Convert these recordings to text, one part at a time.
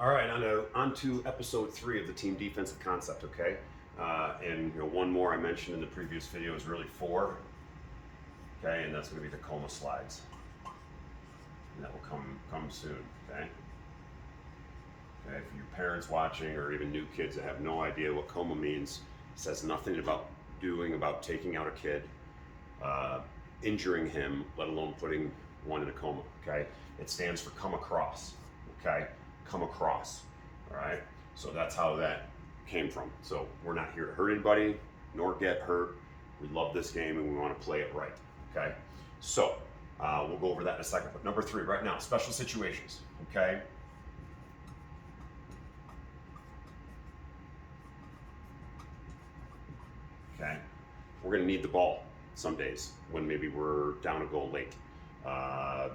All right, on to episode 3 of the team defensive concept, okay? And one more I mentioned in the previous video is really 4, okay? And that's going to be the coma slides. And that will come soon, okay? Okay, for your parents watching or even new kids that have no idea what coma means, it says nothing about taking out a kid, injuring him, let alone putting one in a coma, okay? It stands for come across, okay? Come across, all right? So that's how that came from. So we're not here to hurt anybody, nor get hurt. We love this game and we want to play it right, okay? So we'll go over that in a second. But number 3 right now, special situations, okay? Okay, we're going to need the ball some days when maybe we're down a goal late.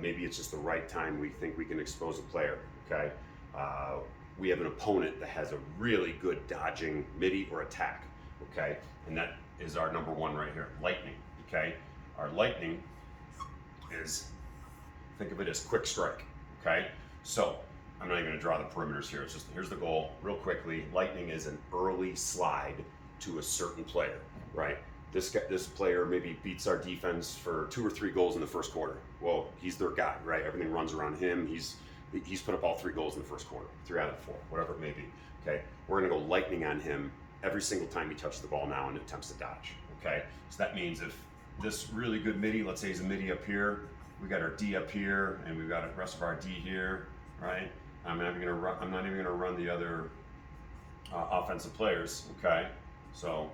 Maybe it's just the right time we think we can expose a player, okay? We have an opponent that has a really good dodging midi or attack, okay? And that is our number 1 right here, lightning, okay? Our lightning is, think of it as quick strike, okay? So I'm not even going to draw the perimeters here. It's just, here's the goal real quickly. Lightning is an early slide to a certain player, right? This player maybe beats our defense for 2 or 3 goals in the first quarter. Well, he's their guy, right? Everything runs around him. He's put up all 3 goals in the first quarter, 3 out of 4, whatever it may be. Okay, we're gonna go lightning on him every single time he touches the ball now and attempts to dodge. Okay, so that means if this really good midi, let's say he's a midi up here, we got our D up here, and we've got the rest of our D here, right? I'm not even gonna run the other offensive players. Okay, so.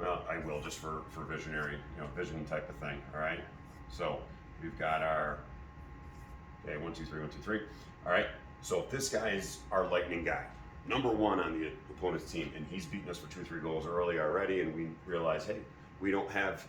Well, I will just for visionary, vision type of thing. All right. So we've got our 1, 2, 3, 1, 2, 3. All right. So if this guy is our lightning guy, number 1 on the opponent's team, and he's beaten us for 2 or 3 goals early already, and we realize, hey, we don't have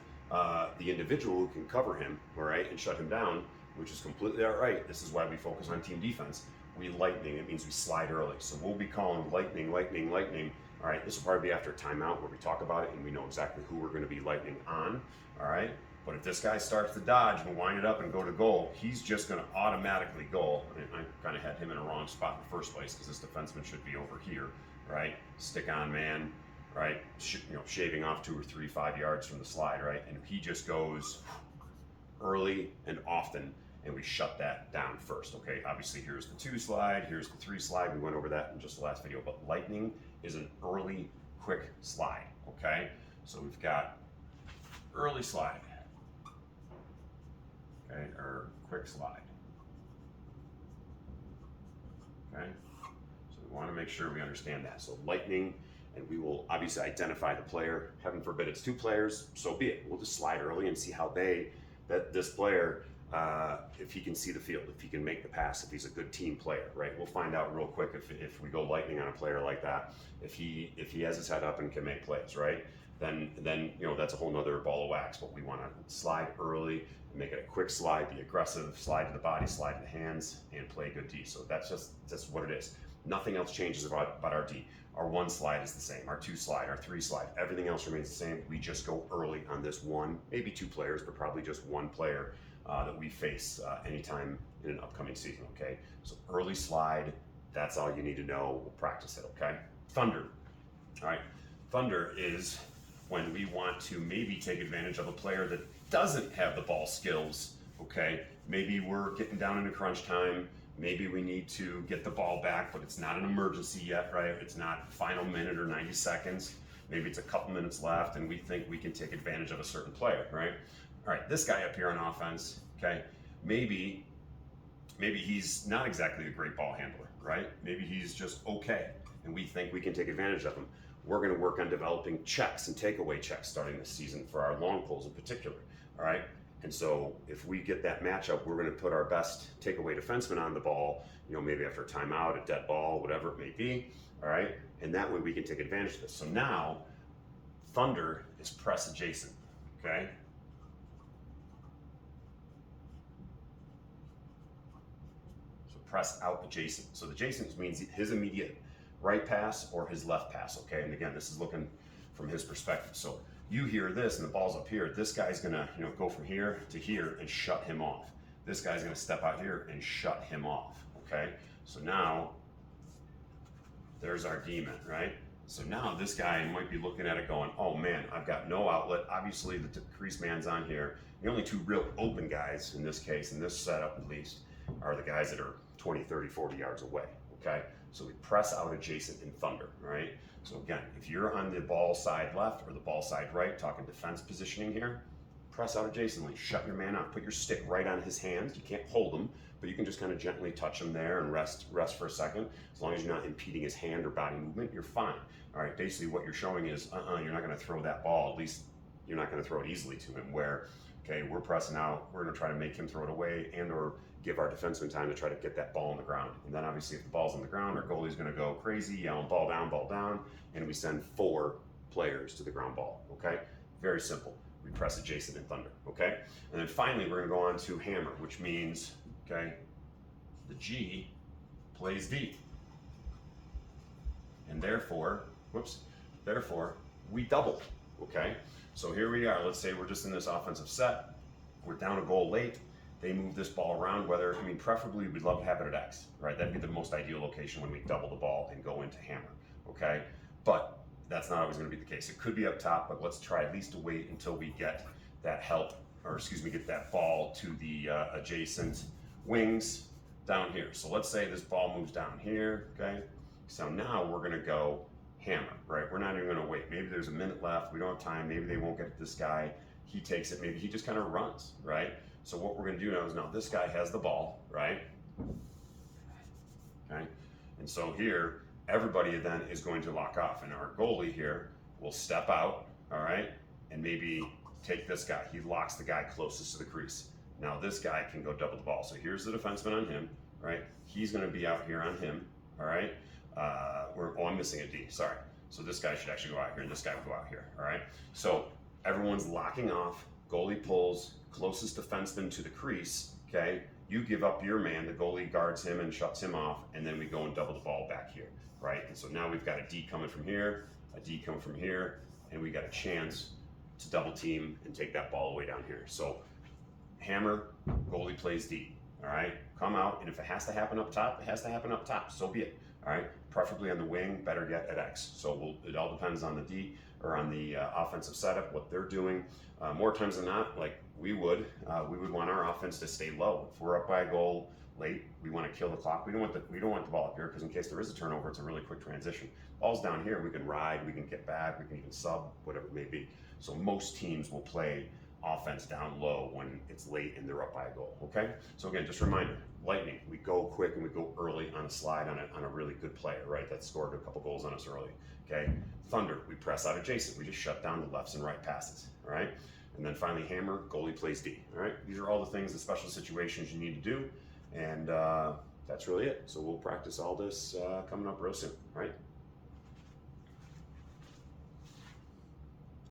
the individual who can cover him, all right, and shut him down, which is completely all right. This is why we focus on team defense. We lightning. It means we slide early. So we'll be calling lightning, lightning, lightning. All right, this will probably be after a timeout where we talk about it and we know exactly who we're going to be lightning on. All right, but if this guy starts to dodge and wind it up and go to goal, he's just going to automatically goal. And I kind of had him in a wrong spot in the first place because this defenseman should be over here, right? Stick on man, right? Shaving off 2 or 3, 5 yards from the slide, right? And he just goes early and often, and we shut that down first, okay? Obviously, here's the 2 slide, here's the 3 slide. We went over that in just the last video, but lightning is an early, quick slide, okay? So we've got early slide, okay, or quick slide, okay? So we want to make sure we understand that. So lightning, and we will obviously identify the player. Heaven forbid it's 2 players, so be it. We'll just slide early and see how this player, if he can see the field, if he can make the pass, if he's a good team player, right? We'll find out real quick if we go lightning on a player like that, if he has his head up and can make plays, right? Then that's a whole nother ball of wax. But we want to slide early and make it a quick slide, be aggressive, slide to the body, slide to the hands, and play good D. So that's just what it is. Nothing else changes about our D. Our 1 slide is the same, our 2 slide, our 3 slide, everything else remains the same. We just go early on this 1, maybe 2 players, but probably just 1 player that we face anytime in an upcoming season, okay? So early slide, that's all you need to know. We'll practice it, okay? Thunder, all right? Thunder is when we want to maybe take advantage of a player that doesn't have the ball skills, okay? Maybe we're getting down into crunch time. Maybe we need to get the ball back, but it's not an emergency yet, right? It's not final minute or 90 seconds. Maybe it's a couple minutes left and we think we can take advantage of a certain player, right? All right, this guy up here on offense, okay, maybe he's not exactly a great ball handler, right? Maybe he's just okay, and we think we can take advantage of him. We're going to work on developing checks and takeaway checks starting this season for our long poles in particular, all right? And so if we get that matchup, we're going to put our best takeaway defenseman on the ball, maybe after a timeout, a dead ball, whatever it may be, all right? And that way we can take advantage of this. So now, Thunder is press adjacent, okay? Press out adjacent. So adjacent means his immediate right pass or his left pass, okay? And again, this is looking from his perspective. So you hear this and the ball's up here. This guy's gonna go from here to here and shut him off. This guy's gonna step out here and shut him off, okay? So now, there's our demon, right? So now this guy might be looking at it going, oh man, I've got no outlet. Obviously the crease man's on here. The only two real open guys in this case, in this setup at least, are the guys that are 20, 30, 40 yards away, okay? So we press out adjacent in thunder, right? So again, if you're on the ball side left or the ball side right, talking defense positioning here, press out adjacently, shut your man out, put your stick right on his hands. You can't hold him, but you can just kind of gently touch him there and rest for a second. As long as you're not impeding his hand or body movement, you're fine. All right, basically what you're showing is, you're not gonna throw that ball, at least you're not gonna throw it easily to him, where, okay, we're pressing out, we're gonna try to make him throw it away and or give our defenseman time to try to get that ball on the ground. And then obviously if the ball's on the ground, our goalie's gonna go crazy, yelling ball down, and we send 4 players to the ground ball, okay? Very simple. We press adjacent in thunder, okay? And then finally, we're gonna go on to hammer, which means, okay, the G plays D. And therefore, we double, okay? So here we are, let's say we're just in this offensive set, we're down a goal late, they move this ball around, preferably we'd love to have it at X, right? That'd be the most ideal location when we double the ball and go into hammer, okay? But that's not always gonna be the case. It could be up top, but let's try at least to wait until we get that get that ball to the adjacent wings down here. So let's say this ball moves down here, okay? So now we're gonna go hammer, right? We're not even gonna wait. Maybe there's a minute left, we don't have time, maybe they won't get this guy, he takes it, maybe he just kind of runs, right? So what we're gonna do now is this guy has the ball, right? Okay, and so here, everybody then is going to lock off, and our goalie here will step out, all right, and maybe take this guy. He locks the guy closest to the crease. Now this guy can go double the ball. So here's the defenseman on him, right? He's gonna be out here on him, all right? I'm missing a D, sorry. So this guy should actually go out here, and this guy will go out here, all right? So everyone's locking off, goalie pulls, closest defenseman to the crease, okay? You give up your man, the goalie guards him and shuts him off, and then we go and double the ball back here, right? And so now we've got a D coming from here, a D coming from here, and we got a chance to double team and take that ball away down here. So hammer, goalie plays D, all right? Come out, and if it has to happen up top, it has to happen up top, so be it, all right? Preferably on the wing, better yet at X. So it all depends on the D, or on the offensive setup, what they're doing. More times than not, like we would want our offense to stay low. If we're up by a goal late, we want to kill the clock. We don't want the ball up here, because in case there is a turnover, it's a really quick transition. Ball's down here, we can ride, we can get back, we can even sub, whatever it may be. So most teams will play offense down low when it's late and they're up by a goal, okay? So again, just a reminder, Lightning, we go quick and we go early on a slide on a really good player, right? That scored a couple goals on us early, okay? Thunder, we press out adjacent. We just shut down the lefts and right passes, all right? And then finally, hammer, goalie plays D, all right? These are all the things, the special situations you need to do, and that's really it. So we'll practice all this coming up real soon, all right?